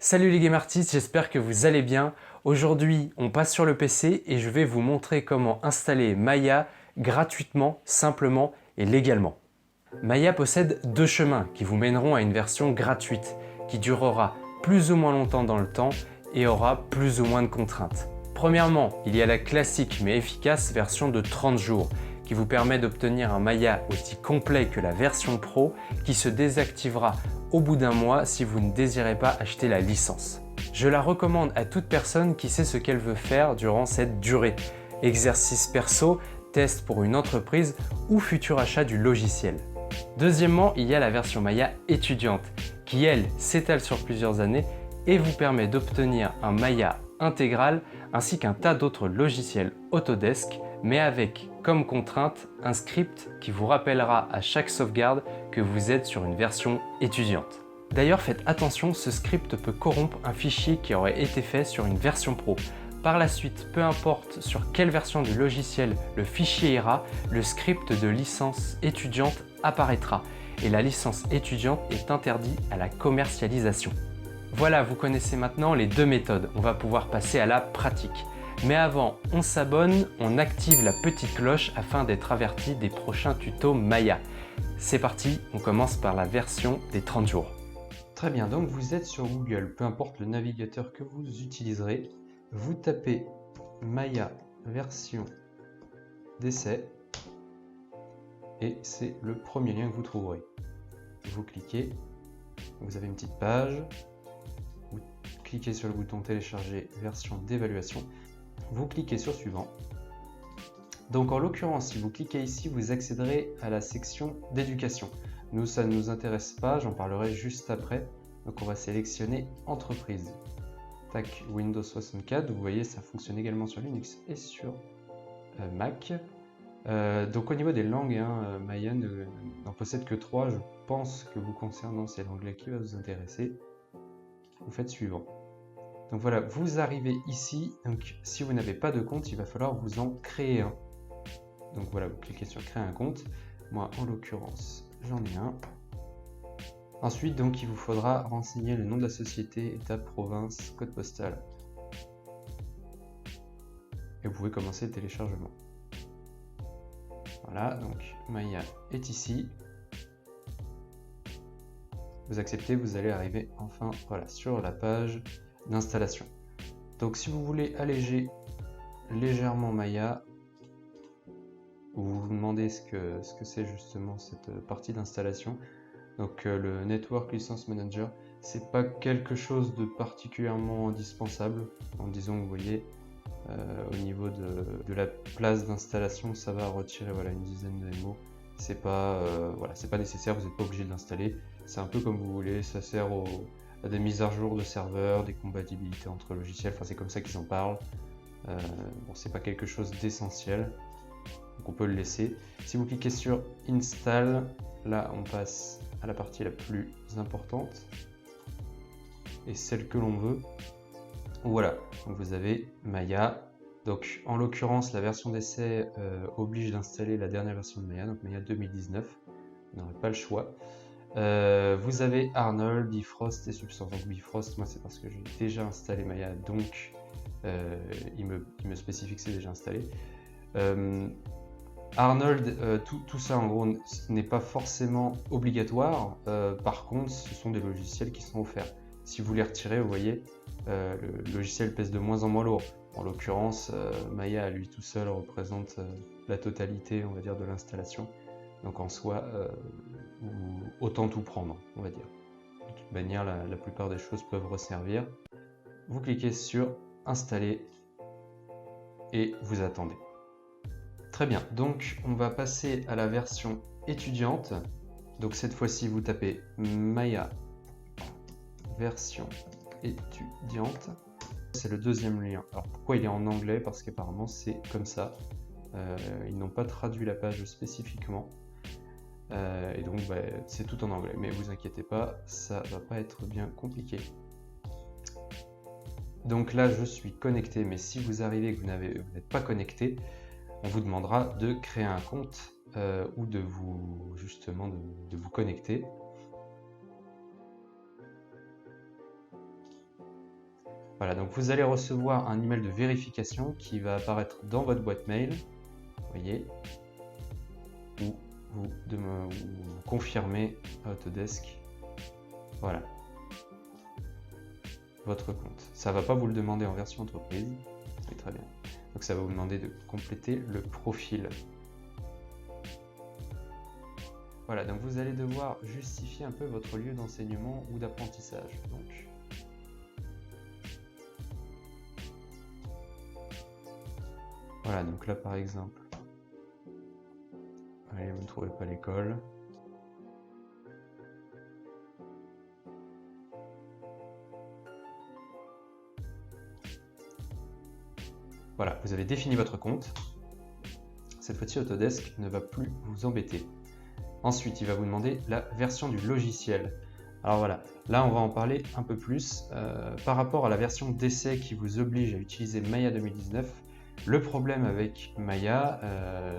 Salut les Game Artists, j'espère que vous allez bien. Aujourd'hui, on passe sur le PC et je vais vous montrer comment installer Maya gratuitement, simplement et légalement. Maya possède deux chemins qui vous mèneront à une version gratuite qui durera plus ou moins longtemps dans le temps et aura plus ou moins de contraintes. Premièrement, il y a la classique mais efficace version de 30 jours qui vous permet d'obtenir un Maya aussi complet que la version Pro qui se désactivera au bout d'un mois si vous ne désirez pas acheter la licence. Je la recommande à toute personne qui sait ce qu'elle veut faire durant cette durée. Exercice perso, test pour une entreprise ou futur achat du logiciel. Deuxièmement, il y a la version Maya étudiante qui, elle, s'étale sur plusieurs années et vous permet d'obtenir un Maya intégral ainsi qu'un tas d'autres logiciels Autodesk, mais avec comme contrainte un script qui vous rappellera à chaque sauvegarde que vous êtes sur une version étudiante. D'ailleurs, faites attention, ce script peut corrompre un fichier qui aurait été fait sur une version pro. Par la suite, peu importe sur quelle version du logiciel le fichier ira, le script de licence étudiante apparaîtra et la licence étudiante est interdite à la commercialisation. Voilà, vous connaissez maintenant les deux méthodes, on va pouvoir passer à la pratique. Mais avant, on s'abonne, on active la petite cloche afin d'être averti des prochains tutos Maya. C'est parti, on commence par la version des 30 jours. Très bien, donc vous êtes sur Google, peu importe le navigateur que vous utiliserez, vous tapez Maya version d'essai et c'est le premier lien que vous trouverez. Vous cliquez, vous avez une petite page, vous cliquez sur le bouton télécharger version d'évaluation, vous cliquez sur suivant. Donc en l'occurrence, si vous cliquez ici, vous accéderez à la section d'éducation. Nous, ça ne nous intéresse pas, j'en parlerai juste après. Donc on va sélectionner entreprise. Tac, Windows 64, vous voyez, ça fonctionne également sur Linux et sur Mac. Donc au niveau des langues, Maya n'en possède que 3. Je pense que vous concernant, c'est l'anglais qui va vous intéresser. Vous faites suivant. Donc voilà, vous arrivez ici. Donc si vous n'avez pas de compte, il va falloir vous en créer un. Donc voilà, vous cliquez sur créer un compte. Moi, en l'occurrence, j'en ai un. Ensuite, donc, il vous faudra renseigner le nom de la société, état, province, code postal. Et vous pouvez commencer le téléchargement. Voilà, donc Maya est ici. Vous acceptez, vous allez arriver enfin sur la page d'installation. Donc si vous voulez alléger légèrement Maya, vous vous demandez ce que c'est justement cette partie d'installation. Donc le Network License Manager, c'est pas quelque chose de particulièrement indispensable. En disant que vous voyez au niveau de la place d'installation, ça va retirer une dizaine de MO. C'est pas nécessaire, vous n'êtes pas obligé de l'installer. C'est un peu comme vous voulez, ça sert à des mises à jour de serveurs, des compatibilités entre logiciels, c'est comme ça qu'ils en parlent. Bon, c'est pas quelque chose d'essentiel, donc on peut le laisser. Si vous cliquez sur Install, là on passe à la partie la plus importante et celle que l'on veut. Voilà, donc vous avez Maya. Donc en l'occurrence, la version d'essai oblige d'installer la dernière version de Maya, donc Maya 2019. Vous n'aurez pas le choix. Vous avez Arnold, Bifrost et Substance. Donc Bifrost, moi c'est parce que j'ai déjà installé Maya, donc il me spécifie que c'est déjà installé. Arnold, tout ça en gros n'est pas forcément obligatoire. Par contre, ce sont des logiciels qui sont offerts. Si vous les retirez, vous voyez, le logiciel pèse de moins en moins lourd. En l'occurrence, Maya à lui tout seul représente la totalité, on va dire, de l'installation. Donc en soi, autant tout prendre, on va dire. De toute manière, la plupart des choses peuvent resservir. Vous cliquez sur installer et vous attendez. Très bien, donc on va passer à la version étudiante. Donc cette fois-ci, vous tapez Maya version étudiante. C'est le deuxième lien. Alors pourquoi il est en anglais? Parce qu'apparemment c'est comme ça. Ils n'ont pas traduit la page spécifiquement. Et donc c'est tout en anglais. Mais vous inquiétez pas, ça va pas être bien compliqué. Donc là je suis connecté, mais si vous arrivez et que vous n'êtes pas connecté, on vous demandera de créer un compte ou de vous connecter. Voilà, donc vous allez recevoir un email de vérification qui va apparaître dans votre boîte mail, vous voyez, où vous confirmez à Autodesk, voilà, votre compte. Ça ne va pas vous le demander en version entreprise, oui, très bien. Donc ça va vous demander de compléter le profil. Voilà, donc vous allez devoir justifier un peu votre lieu d'enseignement ou d'apprentissage. Donc, voilà, donc là par exemple, allez, vous ne trouvez pas l'école. Voilà, vous avez défini votre compte. Cette fois-ci, Autodesk ne va plus vous embêter. Ensuite, il va vous demander la version du logiciel. Alors voilà, là on va en parler un peu plus. Par rapport à la version d'essai qui vous oblige à utiliser Maya 2019, le problème avec Maya,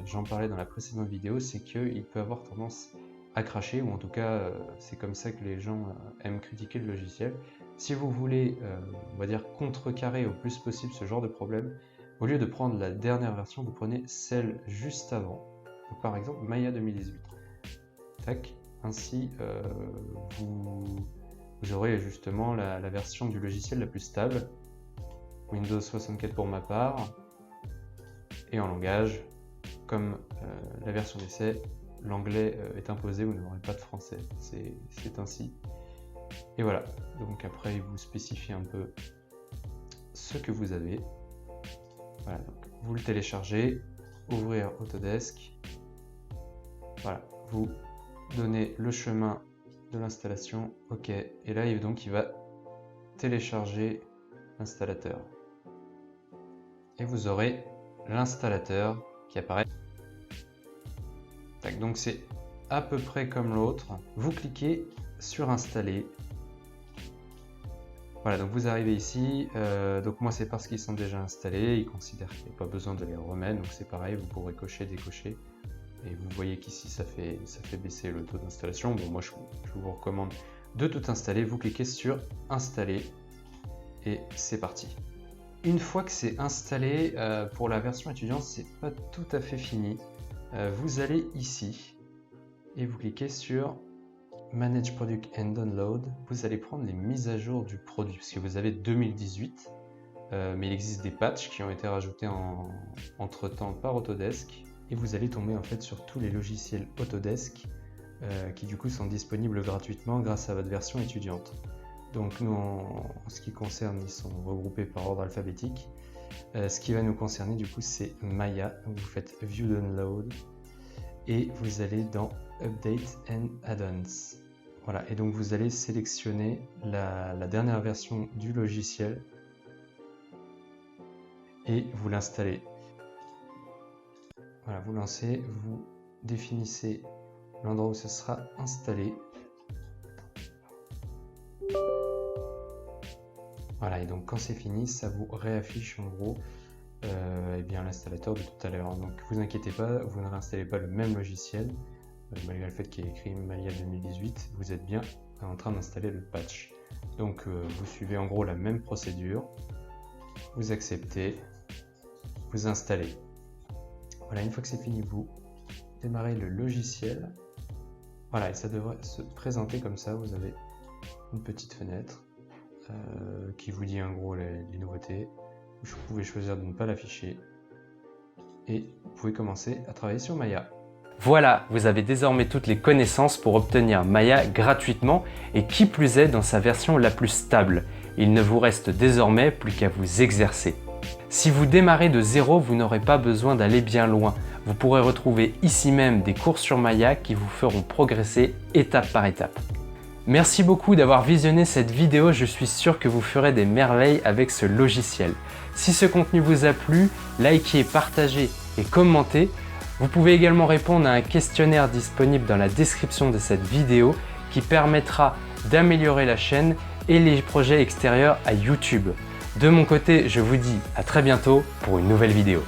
j'en parlais dans la précédente vidéo, c'est qu'il peut avoir tendance à cracher, ou en tout cas c'est comme ça que les gens aiment critiquer le logiciel. Si vous voulez, on va dire, contrecarrer au plus possible ce genre de problème, au lieu de prendre la dernière version, vous prenez celle juste avant, donc par exemple Maya 2018. Tac. Ainsi, vous aurez justement la version du logiciel la plus stable, Windows 64 pour ma part, et en langage, comme la version d'essai, l'anglais est imposé, vous n'aurez pas de français, c'est ainsi. Et voilà, donc après il vous spécifie un peu ce que vous avez. Voilà, donc vous le téléchargez, ouvrir Autodesk, voilà, vous donnez le chemin de l'installation, ok, et là donc il va télécharger l'installateur. Et vous aurez l'installateur qui apparaît. Tac, donc c'est à peu près comme l'autre. Vous cliquez sur installer. Voilà, donc vous arrivez ici, donc moi c'est parce qu'ils sont déjà installés, ils considèrent qu'il n'y a pas besoin de les remettre, donc c'est pareil, vous pourrez cocher, décocher. Et vous voyez qu'ici ça fait baisser le taux d'installation. Bon, moi je vous recommande de tout installer. Vous cliquez sur installer et c'est parti. Une fois que c'est installé, pour la version étudiante, c'est pas tout à fait fini. Vous allez ici et vous cliquez sur Manage Product and Download. Vous allez prendre les mises à jour du produit parce que vous avez 2018, mais il existe des patchs qui ont été rajoutés entre temps par Autodesk. Et vous allez tomber en fait sur tous les logiciels Autodesk qui du coup sont disponibles gratuitement grâce à votre version étudiante. Donc nous, en ce qui concerne, ils sont regroupés par ordre alphabétique. Ce qui va nous concerner du coup, c'est Maya. Donc, vous faites View Download et vous allez dans Update and Add-ons. Voilà, et donc vous allez sélectionner la dernière version du logiciel et vous l'installez. Voilà, vous lancez, vous définissez l'endroit où ce sera installé. Voilà, et donc quand c'est fini, ça vous réaffiche en gros eh bien l'installateur de tout à l'heure. Donc vous inquiétez pas, vous ne réinstallez pas le même logiciel, malgré le fait qu'il y ait écrit Maya 2018, vous êtes bien en train d'installer le patch. Donc vous suivez en gros la même procédure, vous acceptez, vous installez. Voilà, une fois que c'est fini, vous démarrez le logiciel. Voilà, et ça devrait se présenter comme ça. Vous avez une petite fenêtre qui vous dit en gros les nouveautés. Vous pouvez choisir de ne pas l'afficher. Et vous pouvez commencer à travailler sur Maya. Voilà, vous avez désormais toutes les connaissances pour obtenir Maya gratuitement et qui plus est dans sa version la plus stable. Il ne vous reste désormais plus qu'à vous exercer. Si vous démarrez de zéro, vous n'aurez pas besoin d'aller bien loin. Vous pourrez retrouver ici même des cours sur Maya qui vous feront progresser étape par étape. Merci beaucoup d'avoir visionné cette vidéo, je suis sûr que vous ferez des merveilles avec ce logiciel. Si ce contenu vous a plu, likez, partagez et commentez. Vous pouvez également répondre à un questionnaire disponible dans la description de cette vidéo qui permettra d'améliorer la chaîne et les projets extérieurs à YouTube. De mon côté, je vous dis à très bientôt pour une nouvelle vidéo.